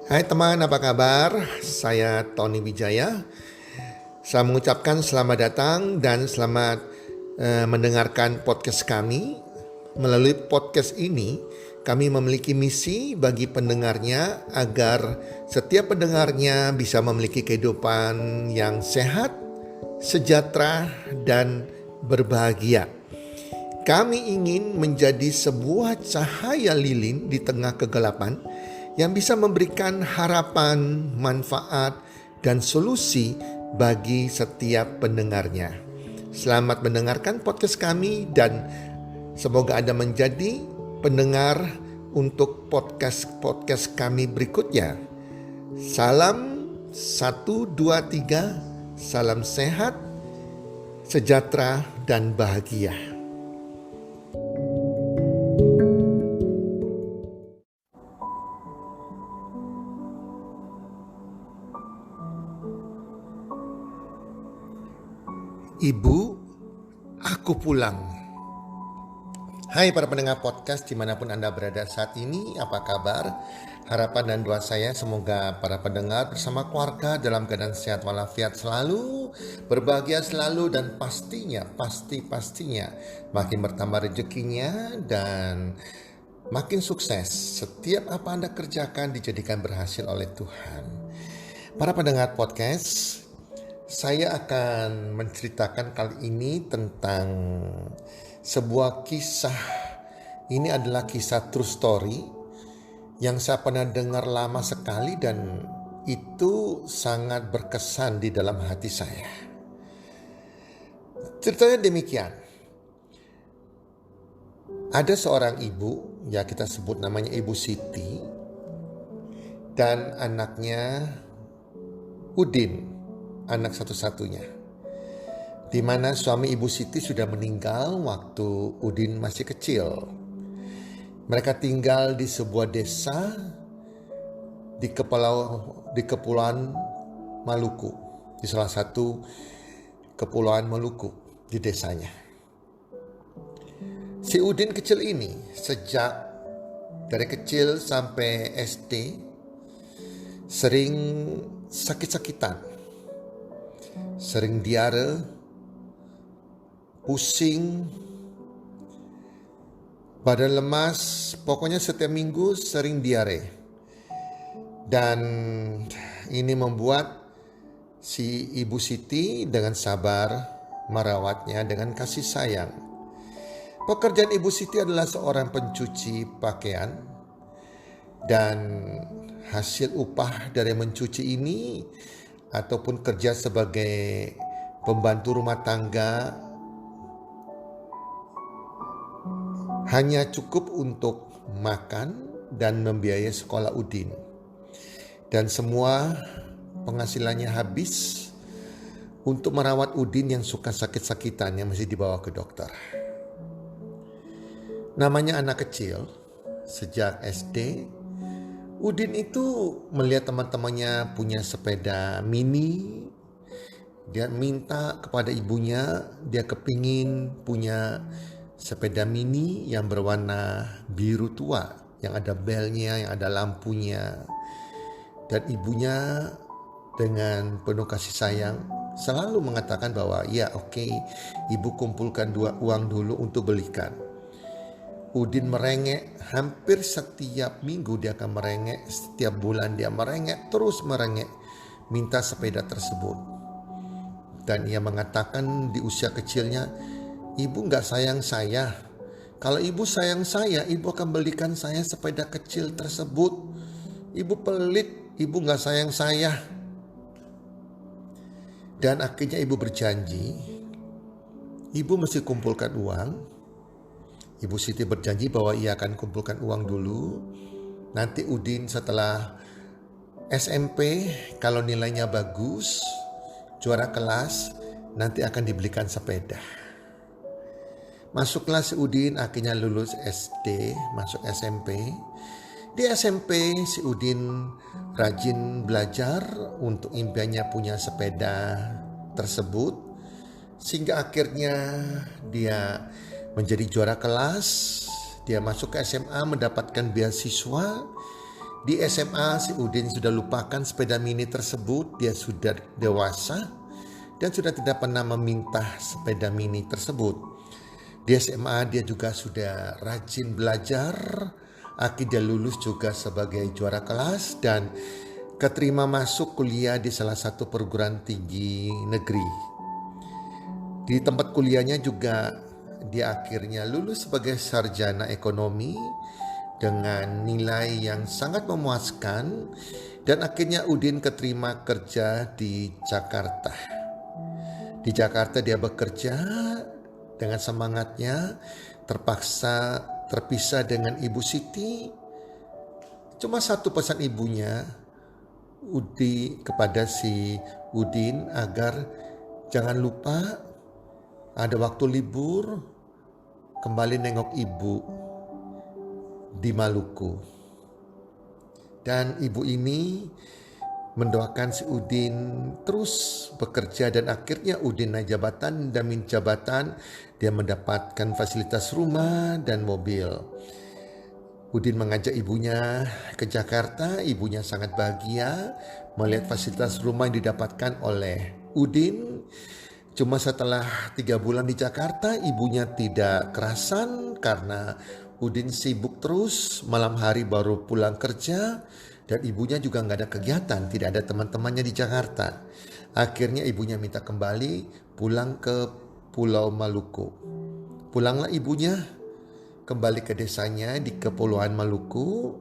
Hai teman, apa kabar? Saya Tony Wijaya. Saya mengucapkan selamat datang dan selamat mendengarkan podcast kami. Melalui podcast ini, kami memiliki misi bagi pendengarnya agar setiap pendengarnya bisa memiliki kehidupan yang sehat, sejahtera, dan berbahagia. Kami ingin menjadi sebuah cahaya lilin di tengah kegelapan yang bisa memberikan harapan, manfaat, dan solusi bagi setiap pendengarnya. Selamat mendengarkan podcast kami dan semoga Anda menjadi pendengar untuk podcast kami berikutnya. Salam 1, 2, 3, salam sehat, sejahtera, dan bahagia. Ibu, aku pulang. Hai para pendengar podcast dimanapun Anda berada saat ini, apa kabar? Harapan dan doa saya semoga para pendengar bersama keluarga dalam keadaan sehat walafiat selalu, berbahagia selalu, dan pastinya makin bertambah rezekinya dan makin sukses. Setiap apa Anda kerjakan dijadikan berhasil oleh Tuhan. Para pendengar podcast, saya akan menceritakan kali ini tentang sebuah kisah. Ini adalah kisah true story yang saya pernah dengar lama sekali dan itu sangat berkesan di dalam hati saya. Ceritanya demikian. Ada seorang ibu, ya kita sebut namanya Ibu Siti, dan anaknya Udin, anak satu-satunya, di mana suami Ibu Siti sudah meninggal waktu Udin masih kecil. Mereka tinggal di sebuah desa di Kepulauan Maluku, di salah satu kepulauan Maluku di desanya. Si Udin kecil ini sejak dari kecil sampai SD sering sakit-sakitan. Sering diare, pusing, badan lemas, pokoknya setiap minggu sering diare. Dan ini membuat si Ibu Siti dengan sabar merawatnya dengan kasih sayang. Pekerjaan Ibu Siti adalah seorang pencuci pakaian, dan hasil upah dari mencuci ini ataupun kerja sebagai pembantu rumah tangga hanya cukup untuk makan dan membiayai sekolah Udin. Dan semua penghasilannya habis untuk merawat Udin yang suka sakit-sakitan yang mesti dibawa ke dokter. Namanya anak kecil, sejak SD, Udin itu melihat teman-temannya punya sepeda mini. Dia minta kepada ibunya, dia kepingin punya sepeda mini yang berwarna biru tua, yang ada belnya, yang ada lampunya. Dan ibunya dengan penuh kasih sayang selalu mengatakan bahwa ya oke, ibu kumpulkan uang dulu untuk belikan. Udin merengek, hampir setiap minggu dia akan merengek, setiap bulan dia merengek, terus merengek, minta sepeda tersebut. Dan ia mengatakan di usia kecilnya, ibu gak sayang saya. Kalau ibu sayang saya, ibu akan belikan saya sepeda kecil tersebut. Ibu pelit, ibu gak sayang saya. Dan akhirnya ibu berjanji, ibu mesti kumpulkan uang. Ibu Siti berjanji bahwa ia akan kumpulkan uang dulu. Nanti Udin setelah SMP, kalau nilainya bagus, juara kelas, nanti akan dibelikan sepeda. Masuklah si Udin, akhirnya lulus SD, masuk SMP. Di SMP si Udin rajin belajar untuk impiannya punya sepeda tersebut. Sehingga akhirnya dia menjadi juara kelas. Dia masuk ke SMA mendapatkan beasiswa Di SMA si Udin sudah lupakan sepeda mini tersebut, dia sudah dewasa dan sudah tidak pernah meminta sepeda mini tersebut. Di SMA dia juga sudah rajin belajar, akhirnya lulus juga sebagai juara kelas dan keterima masuk kuliah di salah satu perguruan tinggi negeri. Di tempat kuliahnya juga dia akhirnya lulus sebagai sarjana ekonomi dengan nilai yang sangat memuaskan dan akhirnya Udin keterima kerja di Jakarta. Di Jakarta dia bekerja dengan semangatnya, terpaksa terpisah dengan Ibu Siti. Cuma satu pesan ibunya kepada si Udin agar jangan lupa ada waktu libur kembali nengok ibu di Maluku. Dan ibu ini mendoakan si Udin terus bekerja dan akhirnya Udin naik jabatan dan jabatan, dia mendapatkan fasilitas rumah dan mobil. Udin mengajak ibunya ke Jakarta, ibunya sangat bahagia melihat fasilitas rumah yang didapatkan oleh Udin. Cuma setelah 3 bulan di Jakarta, ibunya tidak kerasan karena Udin sibuk terus, malam hari baru pulang kerja, dan ibunya juga nggak ada kegiatan, tidak ada teman-temannya di Jakarta. Akhirnya ibunya minta kembali pulang ke Pulau Maluku. Pulanglah ibunya kembali ke desanya di Kepulauan Maluku,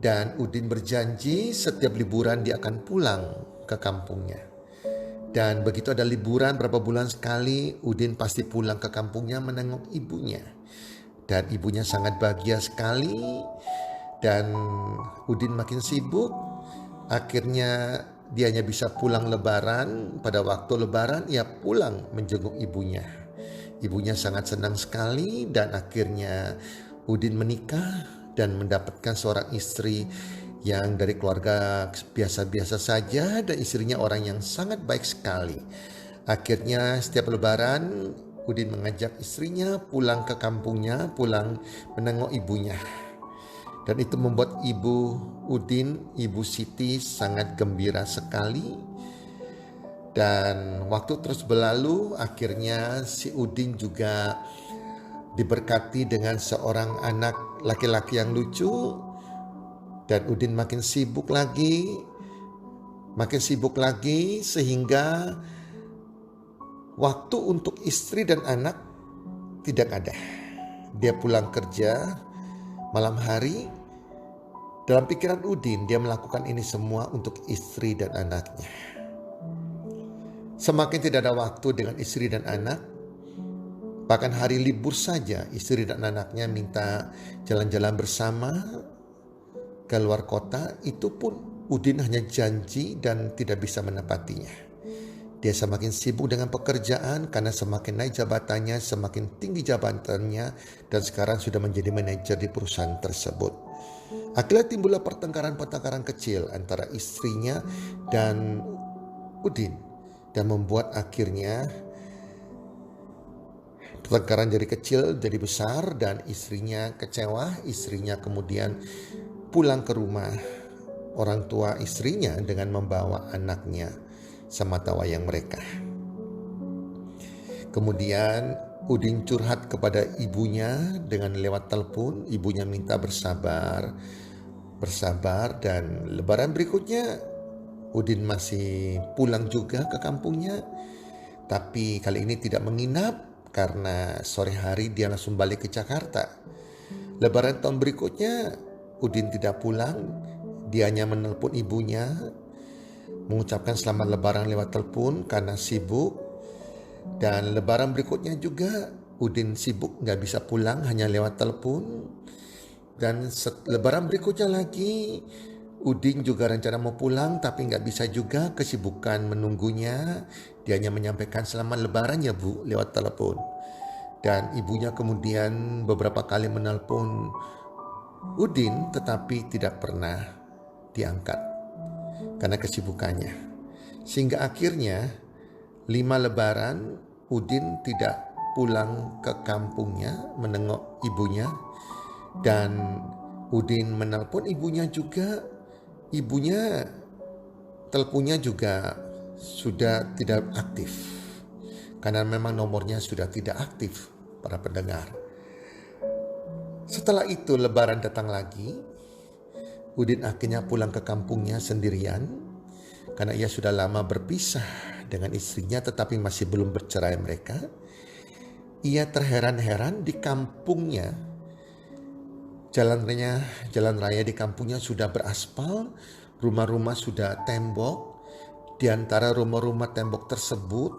dan Udin berjanji setiap liburan dia akan pulang ke kampungnya. Dan begitu ada liburan berapa bulan sekali, Udin pasti pulang ke kampungnya menengok ibunya. Dan ibunya sangat bahagia sekali. Dan Udin makin sibuk. Akhirnya dia hanya bisa pulang lebaran. Pada waktu lebaran ia pulang menjenguk ibunya. Ibunya sangat senang sekali dan akhirnya Udin menikah dan mendapatkan seorang istri yang dari keluarga biasa-biasa saja dan istrinya orang yang sangat baik sekali. Akhirnya setiap lebaran Udin mengajak istrinya pulang ke kampungnya, pulang menengok ibunya. Dan itu membuat ibu Udin, Ibu Siti sangat gembira sekali. Dan waktu terus berlalu, akhirnya si Udin juga diberkati dengan seorang anak laki-laki yang lucu. Dan Udin makin sibuk lagi sehingga waktu untuk istri dan anak tidak ada. Dia pulang kerja malam hari. Dalam pikiran Udin, dia melakukan ini semua untuk istri dan anaknya. Semakin tidak ada waktu dengan istri dan anak, bahkan hari libur saja istri dan anaknya minta jalan-jalan bersama ke luar kota, itu pun Udin hanya janji dan tidak bisa menepatinya. Dia semakin sibuk dengan pekerjaan karena semakin naik jabatannya, semakin tinggi jabatannya, dan sekarang sudah menjadi manajer di perusahaan tersebut. Akhirnya timbullah pertengkaran-pertengkaran kecil antara istrinya dan Udin, dan membuat akhirnya pertengkaran dari kecil jadi besar dan istrinya kecewa. Istrinya kemudian pulang ke rumah orang tua istrinya dengan membawa anaknya sematawayang mereka. Kemudian Udin curhat kepada ibunya dengan lewat telepon. Ibunya minta bersabar dan lebaran berikutnya Udin masih pulang juga ke kampungnya. Tapi kali ini tidak menginap karena sore hari dia langsung balik ke Jakarta. Lebaran tahun berikutnya Udin tidak pulang, dia hanya menelpon ibunya, mengucapkan selamat lebaran lewat telepon karena sibuk. Dan lebaran berikutnya juga Udin sibuk gak bisa pulang, hanya lewat telepon. Dan lebaran berikutnya lagi Udin juga rencana mau pulang tapi gak bisa juga, kesibukan menunggunya. Dia hanya menyampaikan selamat lebaran ya Bu lewat telepon. Dan ibunya kemudian beberapa kali menelpon Udin tetapi tidak pernah diangkat karena kesibukannya. Sehingga akhirnya 5 lebaran Udin tidak pulang ke kampungnya menengok ibunya. Dan Udin menelpon ibunya juga. Ibunya teleponnya juga sudah tidak aktif. Karena memang nomornya sudah tidak aktif, para pendengar. Setelah itu Lebaran datang lagi. Udin akhirnya pulang ke kampungnya sendirian. Karena ia sudah lama berpisah dengan istrinya tetapi masih belum bercerai mereka. Ia terheran-heran di kampungnya. Jalan raya di kampungnya sudah beraspal, rumah-rumah sudah tembok. Di antara rumah-rumah tembok tersebut,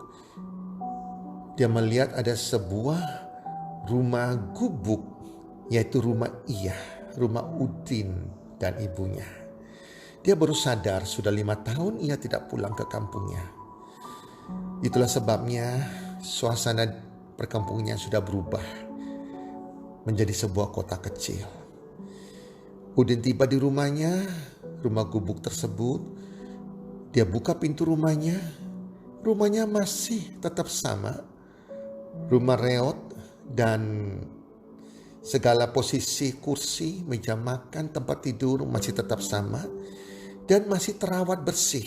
dia melihat ada sebuah rumah gubuk, yaitu rumah rumah Udin dan ibunya. Dia baru sadar sudah 5 tahun ia tidak pulang ke kampungnya. Itulah sebabnya suasana perkampungannya sudah berubah menjadi sebuah kota kecil. Udin tiba di rumahnya, rumah gubuk tersebut. Dia buka pintu rumahnya. Rumahnya masih tetap sama. Rumah reot dan segala posisi kursi, meja makan, tempat tidur masih tetap sama. Dan masih terawat bersih.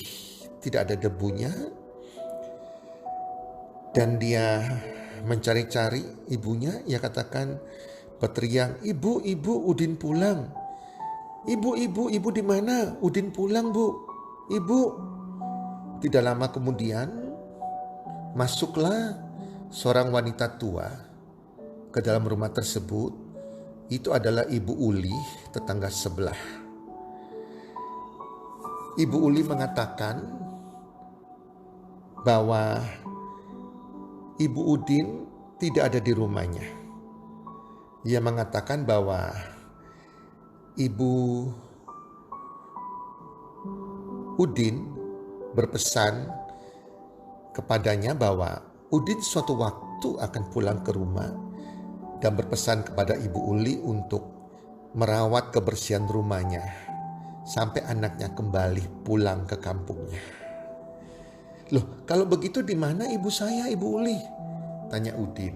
Tidak ada debunya. Dan dia mencari-cari ibunya. Ia katakan, berteriak, ibu, Udin pulang. Ibu di mana? Udin pulang, Bu. Ibu. Tidak lama kemudian, masuklah seorang wanita tua ke dalam rumah tersebut. Itu adalah Ibu Uli, tetangga sebelah. Ibu Uli mengatakan bahwa Ibu Udin tidak ada di rumahnya. Ia mengatakan bahwa Ibu Udin berpesan kepadanya bahwa Udin suatu waktu akan pulang ke rumah dan berpesan kepada Ibu Uli untuk merawat kebersihan rumahnya sampai anaknya kembali pulang ke kampungnya. Loh, kalau begitu di mana ibu saya, Ibu Uli? Tanya Udin.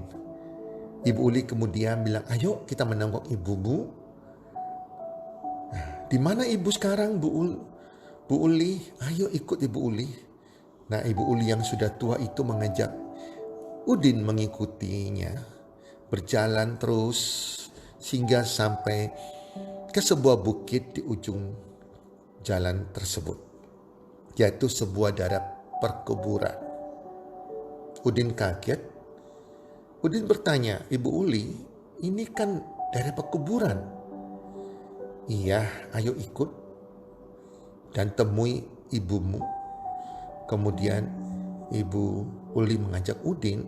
Ibu Uli kemudian bilang, ayo kita menengok ibumu. Di mana ibu sekarang, Bu Uli? Ayo ikut Ibu Uli. Nah, Ibu Uli yang sudah tua itu mengajak Udin mengikutinya. Berjalan terus sehingga sampai ke sebuah bukit di ujung jalan tersebut, yaitu sebuah daerah perkuburan. Udin kaget. Udin bertanya, Ibu Uli, ini kan daerah perkuburan. Iya, ayo ikut dan temui ibumu. Kemudian Ibu Uli mengajak Udin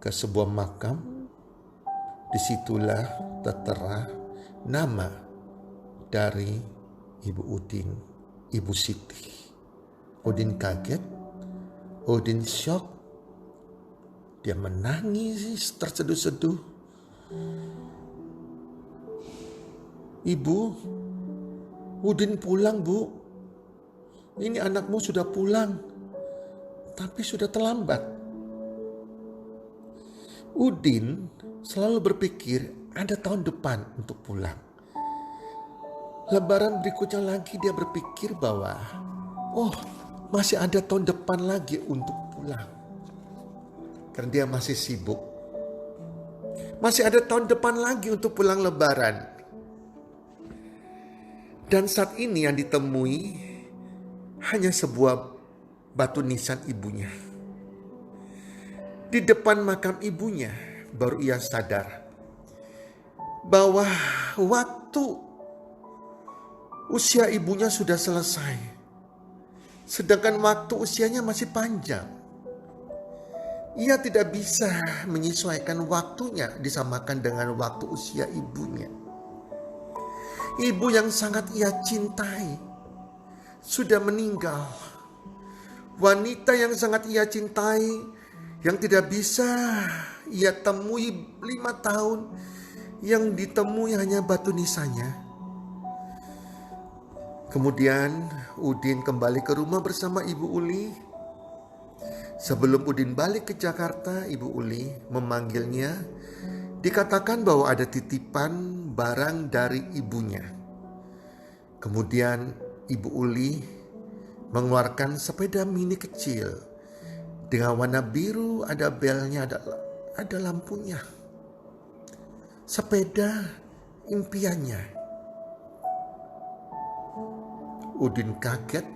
ke sebuah makam. Disitulah tertera nama dari Ibu Udin, Ibu Siti. Udin kaget, Udin syok. Dia menangis terseduh-seduh. Ibu, Udin pulang, Bu. Ini anakmu sudah pulang, tapi sudah terlambat. Udin selalu berpikir ada tahun depan untuk pulang. Lebaran berikutnya lagi dia berpikir bahwa, masih ada tahun depan lagi untuk pulang. Karena dia masih sibuk. Masih ada tahun depan lagi untuk pulang Lebaran. Dan saat ini yang ditemui hanya sebuah batu nisan ibunya. Di depan makam ibunya baru ia sadar bahwa waktu usia ibunya sudah selesai. Sedangkan waktu usianya masih panjang. Ia tidak bisa menyesuaikan waktunya disamakan dengan waktu usia ibunya. Ibu yang sangat ia cintai sudah meninggal. Wanita yang sangat ia cintai, yang tidak bisa ia temui 5 tahun, yang ditemui hanya batu nisannya. Kemudian Udin kembali ke rumah bersama Ibu Uli. Sebelum Udin balik ke Jakarta, Ibu Uli memanggilnya. Dikatakan bahwa ada titipan barang dari ibunya. Kemudian Ibu Uli mengeluarkan sepeda mini kecil dengan warna biru, ada belnya, ada lampunya. Sepeda impiannya. Udin kaget,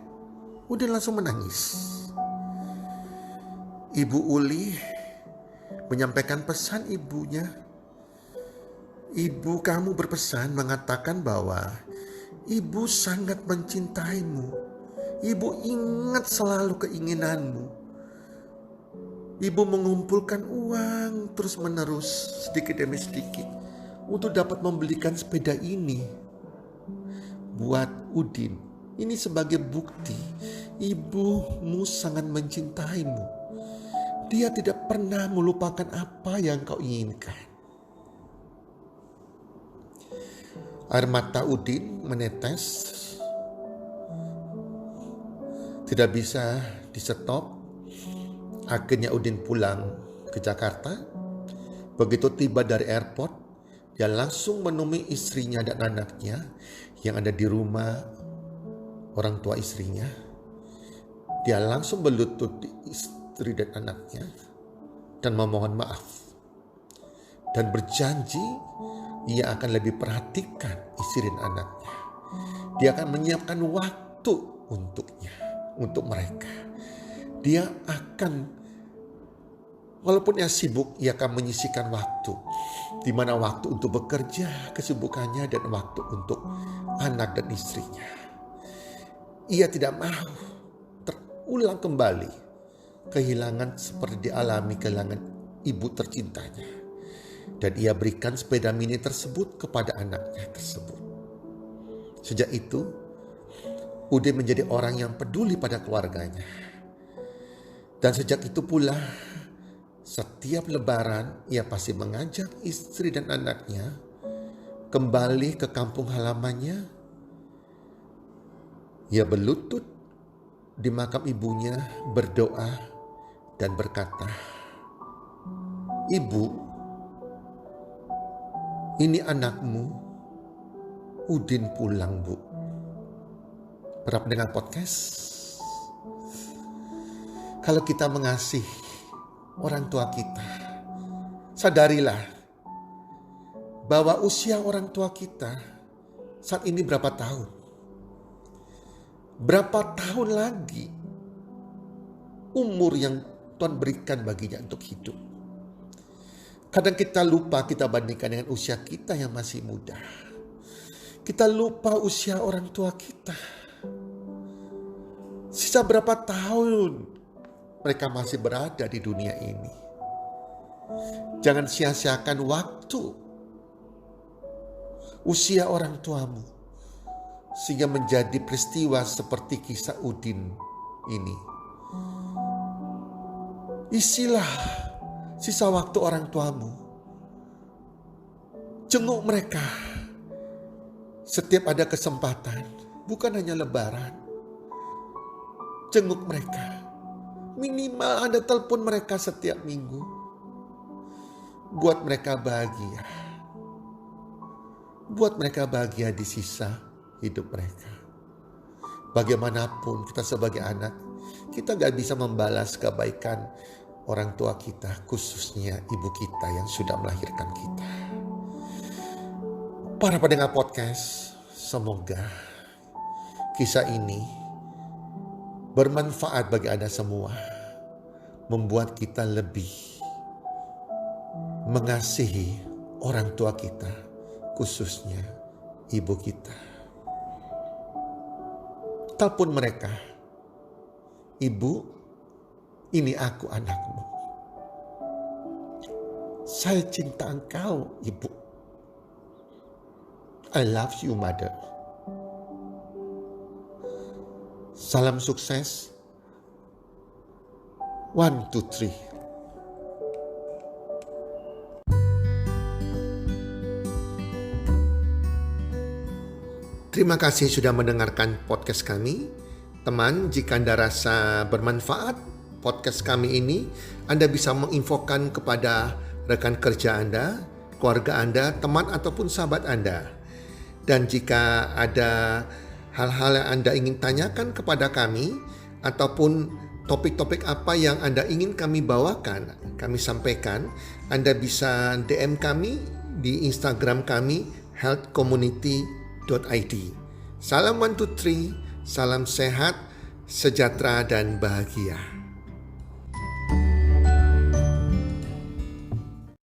Udin langsung menangis. Ibu Uli menyampaikan pesan ibunya. Ibu kamu berpesan mengatakan bahwa ibu sangat mencintaimu. Ibu ingat selalu keinginanmu. Ibu mengumpulkan uang terus menerus sedikit demi sedikit untuk dapat membelikan sepeda ini buat Udin. Ini sebagai bukti ibumu sangat mencintaimu. Dia tidak pernah melupakan apa yang kau inginkan. Air mata Udin menetes, tidak bisa di-stop. Akhirnya Udin pulang ke Jakarta. Begitu tiba dari airport, dia langsung menemui istrinya dan anaknya yang ada di rumah orang tua istrinya. Dia langsung berlutut di istri dan anaknya dan memohon maaf. Dan berjanji ia akan lebih perhatikan istri dan anaknya. Dia akan menyiapkan waktu untuknya, untuk mereka. Dia akan, walaupun ia sibuk, ia akan menyisihkan waktu. Di mana waktu untuk bekerja, kesibukannya, dan waktu untuk anak dan istrinya. Ia tidak mau terulang kembali kehilangan seperti dialami kehilangan ibu tercintanya. Dan ia berikan sepeda mini tersebut kepada anaknya tersebut. Sejak itu, Udin menjadi orang yang peduli pada keluarganya. Dan sejak itu pula, setiap lebaran ia pasti mengajak istri dan anaknya kembali ke kampung halamannya. Ia berlutut di makam ibunya, berdoa dan berkata, "Ibu, ini anakmu, Udin pulang, Bu." Para pendengar podcast, kalau kita mengasihi orang tua kita, sadarilah bahwa usia orang tua kita saat ini berapa tahun. Berapa tahun lagi umur yang Tuhan berikan baginya untuk hidup. Kadang kita lupa, kita bandingkan dengan usia kita yang masih muda. Kita lupa usia orang tua kita. Sisa berapa tahun mereka masih berada di dunia ini. Jangan sia-siakan waktu usia orang tuamu sehingga menjadi peristiwa seperti kisah Udin ini. Isilah sisa waktu orang tuamu. Jenguk mereka setiap ada kesempatan, bukan hanya lebaran. Jenguk mereka. Minimal Anda telepon mereka setiap minggu. Buat mereka bahagia. Buat mereka bahagia di sisa hidup mereka. Bagaimanapun kita sebagai anak, kita gak bisa membalas kebaikan orang tua kita, khususnya ibu kita yang sudah melahirkan kita. Para pendengar podcast, semoga kisah ini bermanfaat bagi Anda semua. Membuat kita lebih mengasihi orang tua kita, khususnya ibu kita. Telepon mereka, "Ibu, ini aku anakmu. Saya cinta engkau, Ibu. I love you, Mother." Salam sukses. 1, 2, 3. Terima kasih sudah mendengarkan podcast kami. Teman, jika Anda rasa bermanfaat podcast kami ini, Anda bisa menginfokan kepada rekan kerja Anda keluarga Anda, teman ataupun sahabat Anda. Dan jika ada hal-hal yang Anda ingin tanyakan kepada kami, ataupun topik-topik apa yang Anda ingin kami bawakan, kami sampaikan, Anda bisa DM kami di Instagram kami, healthcommunity.id. Salam 123, salam sehat, sejahtera dan bahagia.